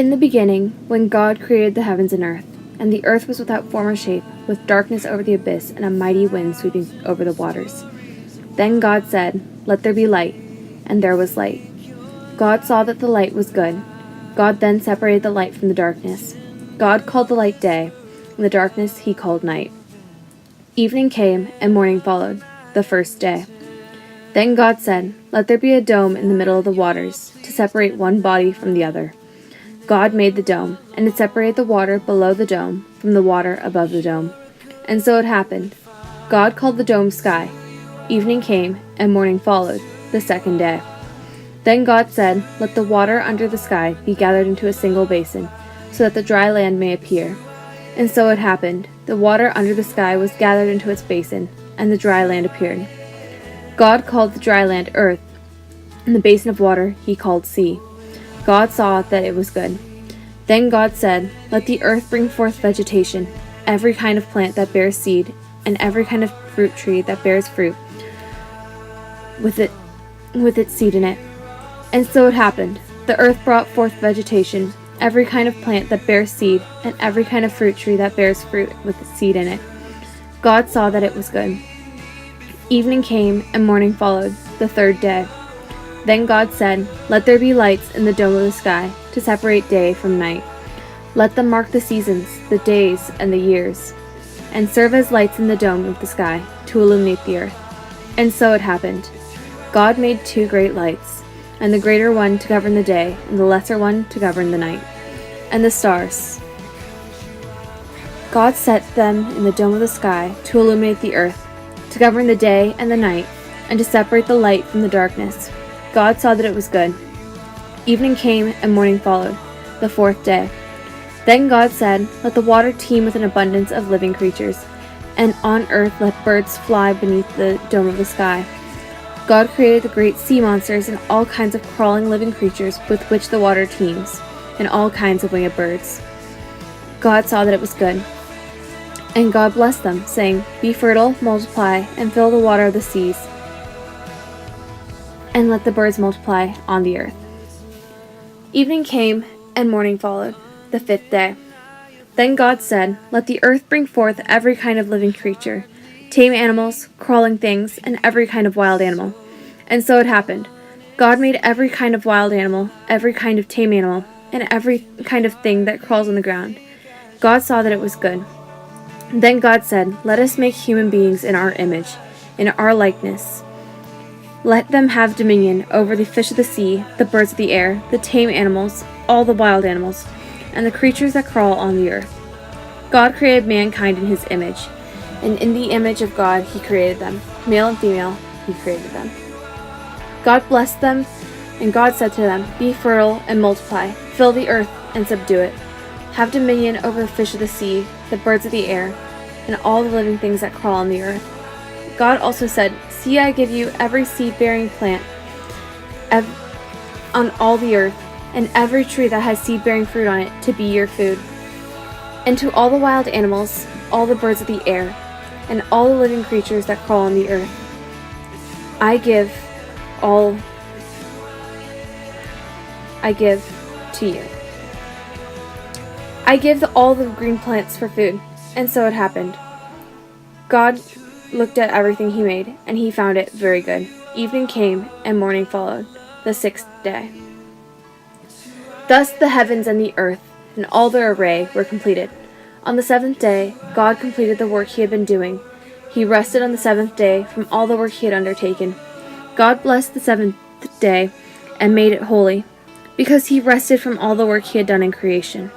In the beginning, when God created the heavens and the earth was without form or shape, with darkness over the abyss and a mighty wind sweeping over the waters. Then God said, "Let there be light," and there was light. God saw that the light was good. God then separated the light from the darkness. God called the light day, and the darkness he called night. Evening came, and morning followed, the first day. Then God said, "Let there be a dome in the middle of the waters, to separate one body from the other." God made the dome, and it separated the water below the dome from the water above the dome. And so it happened. God called the dome sky. Evening came, and morning followed, the second day. Then God said, "Let the water under the sky be gathered into a single basin, so that the dry land may appear." And so it happened. The water under the sky was gathered into its basin, and the dry land appeared. God called the dry land earth, and the basin of water he called sea. God saw that it was good. Then God said, "Let the earth bring forth vegetation, every kind of plant that bears seed, and every kind of fruit tree that bears fruit, with its seed in it." And so it happened. The earth brought forth vegetation, every kind of plant that bears seed, and every kind of fruit tree that bears fruit with its seed in it. God saw that it was good. Evening came, and morning followed, the third day. Then God said, "Let there be lights in the dome of the sky, to separate day from night. Let them mark the seasons, the days, and the years, and serve as lights in the dome of the sky, to illuminate the earth." And so it happened. God made two great lights, and the greater one to govern the day, and the lesser one to govern the night, and the stars. God set them in the dome of the sky to illuminate the earth, to govern the day and the night, and to separate the light from the darkness. God saw that it was good. Evening came, and morning followed, the fourth day. Then God said, "Let the water teem with an abundance of living creatures, and on earth let birds fly beneath the dome of the sky." God created the great sea monsters and all kinds of crawling living creatures with which the water teems, and all kinds of winged birds. God saw that it was good. And God blessed them, saying, "Be fertile, multiply, and fill the water of the seas, and let the birds multiply on the earth." Evening came, and morning followed, the fifth day. Then God said, "Let the earth bring forth every kind of living creature, tame animals, crawling things, and every kind of wild animal." And so it happened. God made every kind of wild animal, every kind of tame animal, and every kind of thing that crawls on the ground. God saw that it was good. Then God said, "Let us make human beings in our image, in our likeness. Let them have dominion over the fish of the sea, the birds of the air, the tame animals, all the wild animals, and the creatures that crawl on the earth." God created mankind in his image, and in the image of God he created them. Male and female he created them. God blessed them, and God said to them, "Be fertile and multiply, fill the earth and subdue it. Have dominion over the fish of the sea, the birds of the air, and all the living things that crawl on the earth." God also said, "See, I give you every seed-bearing plant on all the earth, and every tree that has seed-bearing fruit on it to be your food. And to all the wild animals, all the birds of the air, and all the living creatures that crawl on the earth, I give to you. I give all the green plants for food." And so it happened. God looked at everything he made, and he found it very good. Evening came, and morning followed, the sixth day. Thus the heavens and the earth, and all their array, were completed. On the seventh day, God completed the work he had been doing. He rested on the seventh day from all the work he had undertaken. God blessed the seventh day and made it holy, because he rested from all the work he had done in creation.